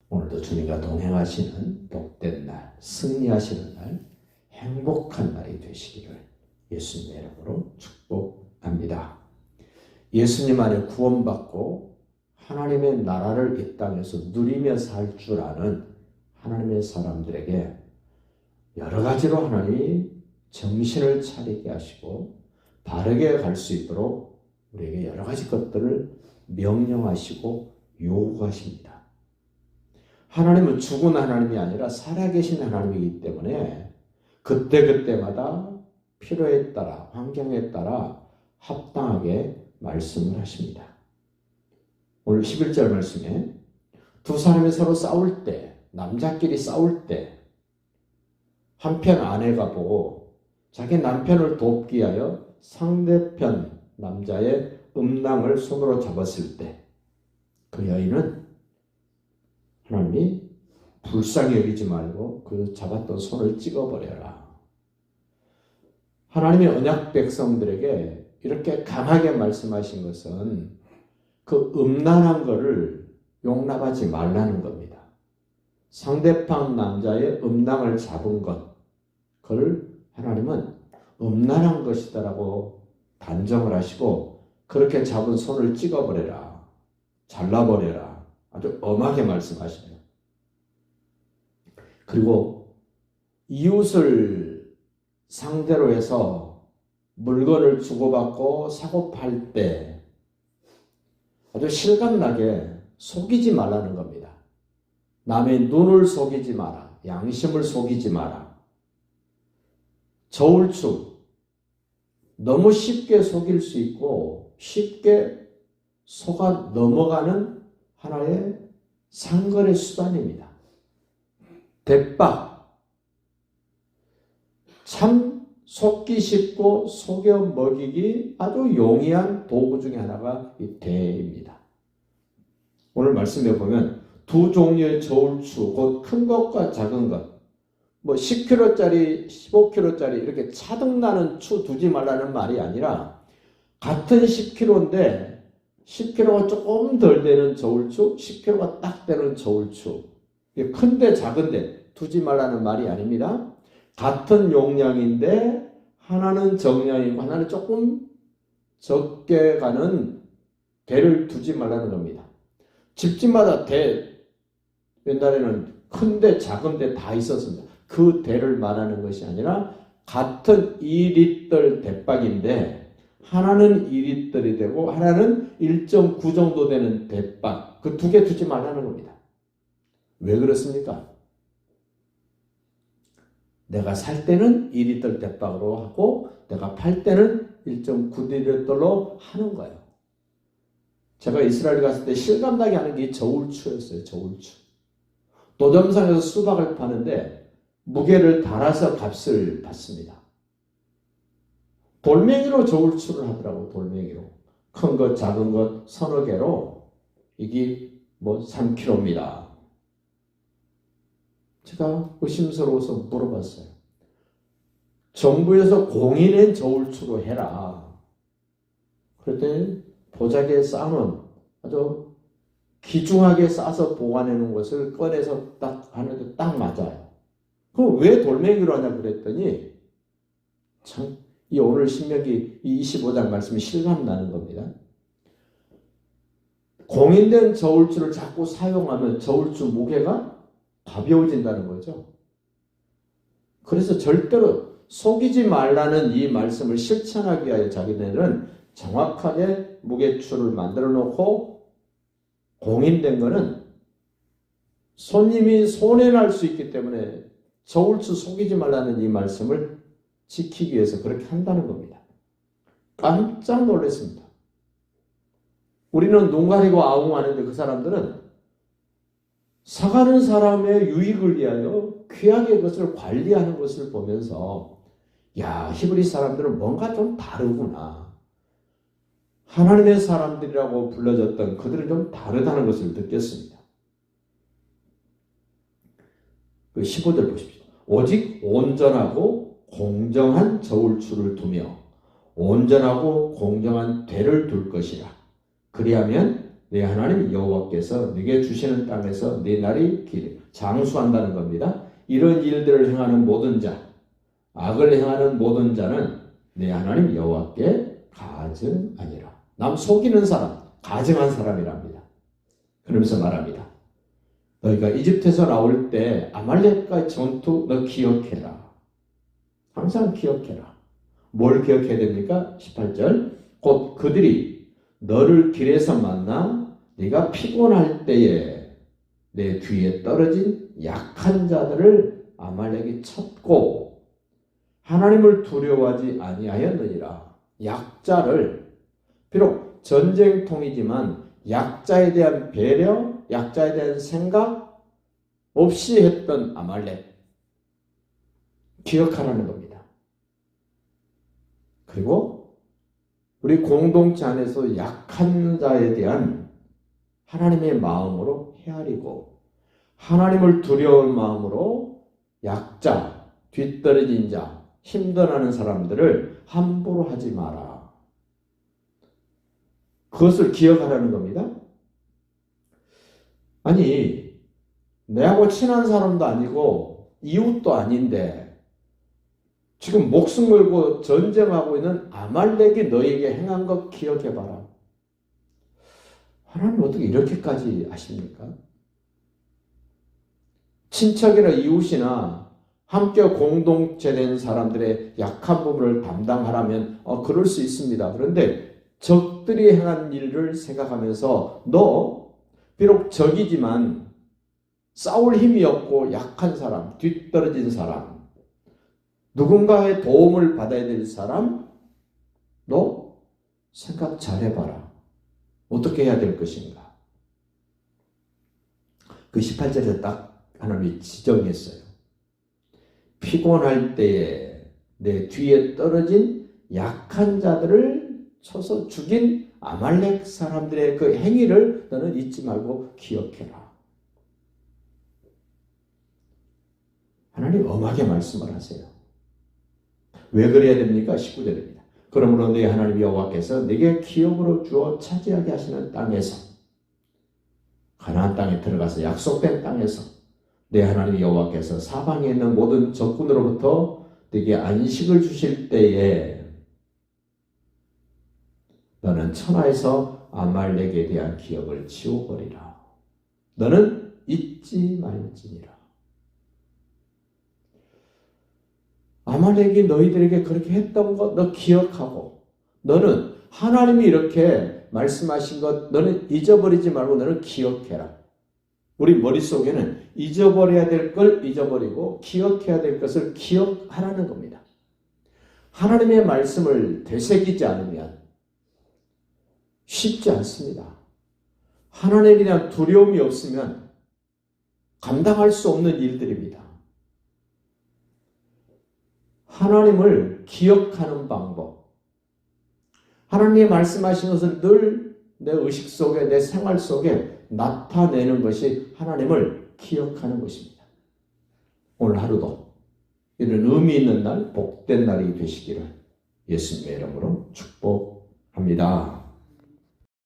오늘도 주님과 동행하시는 복된 날, 승리하시는 날, 행복한 날이 되시기를 예수님의 이름으로 축복합니다. 예수님 안에 구원받고 하나님의 나라를 이 땅에서 누리며 살 줄 아는 하나님의 사람들에게 여러 가지로 하나님이 정신을 차리게 하시고 바르게 갈 수 있도록 우리에게 여러 가지 것들을 명령하시고 요구하십니다. 하나님은 죽은 하나님이 아니라 살아계신 하나님이기 때문에 그때그때마다 필요에 따라 환경에 따라 합당하게 말씀을 하십니다. 오늘 11절 말씀에 두 사람이 서로 싸울 때, 남자끼리 싸울 때 한편 아내가 보고 자기 남편을 돕기 위하여 상대편 남자의 음낭을 손으로 잡았을 때 그 여인은 하나님이 불쌍히 여기지 말고 그 잡았던 손을 찍어버려라. 하나님의 언약 백성들에게 이렇게 강하게 말씀하신 것은 그 음란한 것을 용납하지 말라는 겁니다. 상대편 남자의 음낭을 잡은 것, 그걸 하나님은 음란한 것이다라고 단정을 하시고 그렇게 잡은 손을 찍어버려라. 잘라버려라. 아주 엄하게 말씀하시네요. 그리고 이웃을 상대로 해서 물건을 주고받고 사고 팔 때 아주 실감나게 속이지 말라는 겁니다. 남의 눈을 속이지 마라. 양심을 속이지 마라. 저울추, 너무 쉽게 속일 수 있고 쉽게 속아 넘어가는 하나의 상거래 수단입니다. 대박, 참 속기 쉽고 속여 먹이기 아주 용이한 도구 중에 하나가 이 대입니다. 오늘 말씀해 보면 두 종류의 저울추, 곧 큰 것과 작은 것, 뭐 10kg짜리, 15kg짜리 이렇게 차등나는 추 두지 말라는 말이 아니라 같은 10kg인데 10kg가 조금 덜 되는 저울추, 10kg가 딱 되는 저울추. 큰데 작은데 두지 말라는 말이 아닙니다. 같은 용량인데 하나는 정량이고 하나는 조금 적게 가는 대를 두지 말라는 겁니다. 집집마다 대, 옛날에는 큰데 작은데 다 있었습니다. 그 대를 말하는 것이 아니라 같은 2리터 대박인데 하나는 2리터이 되고 하나는 1.9 정도 되는 대박, 그 두 개 두지 말라는 겁니다. 왜 그렇습니까? 내가 살 때는 2리터 대박으로 하고 내가 팔 때는 1.9리터로 하는 거예요. 제가 이스라엘 갔을 때 실감나게 하는 게 저울추였어요. 저울추. 노점상에서 수박을 파는데 무게를 달아서 값을 받습니다. 돌멩이로 저울추를 하더라고. 돌멩이로. 큰 것 작은 것 서너 개로 이게 뭐 3kg입니다. 제가 의심스러워서 물어봤어요. 정부에서 공인된 저울추로 해라. 그랬더니 도자기에 쌓아놓은 아주 기중하게 싸서 보관해 놓은 것을 꺼내서 딱 하는데 딱 맞아요. 그럼 왜 돌멩이로 하냐 그랬더니 참 이 오늘 신명기 25장 말씀이 실감나는 겁니다. 공인된 저울추를 자꾸 사용하면 저울추 무게가 가벼워진다는 거죠. 그래서 절대로 속이지 말라는 이 말씀을 실천하기 위하여 자기네들은 정확하게 무게추를 만들어 놓고 공인된 거는 손님이 손해날 수 있기 때문에 저울추 속이지 말라는 이 말씀을 지키기 위해서 그렇게 한다는 겁니다. 깜짝 놀랐습니다. 우리는 눈 가리고 아웅하는데 그 사람들은 사가는 사람의 유익을 위하여 귀하게 그것을 관리하는 것을 보면서 야, 히브리 사람들은 뭔가 좀 다르구나. 하나님의 사람들이라고 불러졌던 그들은 좀 다르다는 것을 느꼈습니다. 그 15절 보십시오. 오직 온전하고 공정한 저울추를 두며 온전하고 공정한 대를 둘 것이라. 그리하면 네 하나님 여호와께서 네게 주시는 땅에서 네 날이 장수한다는 겁니다. 이런 일들을 행하는 모든 자, 악을 행하는 모든 자는 네 하나님 여호와께 가증하니라. 남 속이는 사람, 가증한 사람이랍니다. 그러면서 말합니다. 너희가 이집트에서 나올 때 아말렉과의 전투 너 기억해라. 항상 기억해라. 뭘 기억해야 됩니까? 18절 곧 그들이 너를 길에서 만나 네가 피곤할 때에 내 뒤에 떨어진 약한 자들을 아말렉이 쳤고 하나님을 두려워하지 아니하였느니라. 약자를 비록 전쟁통이지만 약자에 대한 배려, 약자에 대한 생각 없이 했던 아말렉 기억하라는 겁니다. 그리고 우리 공동체 안에서 약한 자에 대한 하나님의 마음으로 헤아리고 하나님을 두려운 마음으로 약자, 뒤떨어진 자, 힘들어하는 사람들을 함부로 하지 마라. 그것을 기억하라는 겁니다. 아니, 내하고 친한 사람도 아니고 이웃도 아닌데 지금 목숨 걸고 전쟁하고 있는 아말렉이 너에게 행한 것 기억해봐라. 하나님 어떻게 이렇게까지 아십니까? 친척이나 이웃이나 함께 공동체된 사람들의 약한 부분을 담당하라면 그럴 수 있습니다. 그런데 적들이 행한 일을 생각하면서 너 비록 적이지만 싸울 힘이 없고 약한 사람, 뒤떨어진 사람, 누군가의 도움을 받아야 될 사람, 너 생각 잘 해봐라. 어떻게 해야 될 것인가? 그 18절에 딱 하나님이 지정했어요. 피곤할 때에 내 뒤에 떨어진 약한 자들을 쳐서 죽인 아말렉 사람들의 그 행위를 너는 잊지 말고 기억해라. 하나님 엄하게 말씀을 하세요. 왜 그래야 됩니까? 19절입니다. 그러므로 네 하나님 여호와께서 네게 기업으로 주어 차지하게 하시는 땅에서 가나안 땅에 들어가서 약속된 땅에서 네 하나님 여호와께서 사방에 있는 모든 적군으로부터 네게 안식을 주실 때에 너는 천하에서 아말렉에 대한 기억을 지워버리라. 너는 잊지 말지니라. 아말렉이 너희들에게 그렇게 했던 것 너 기억하고 너는 하나님이 이렇게 말씀하신 것 너는 잊어버리지 말고 너는 기억해라. 우리 머릿속에는 잊어버려야 될 걸 잊어버리고 기억해야 될 것을 기억하라는 겁니다. 하나님의 말씀을 되새기지 않으면 쉽지 않습니다. 하나님에 대한 두려움이 없으면 감당할 수 없는 일들입니다. 하나님을 기억하는 방법. 하나님이 말씀하신 것을 늘 내 의식 속에, 내 생활 속에 나타내는 것이 하나님을 기억하는 것입니다. 오늘 하루도 이런 의미 있는 날, 복된 날이 되시기를 예수님의 이름으로 축복합니다.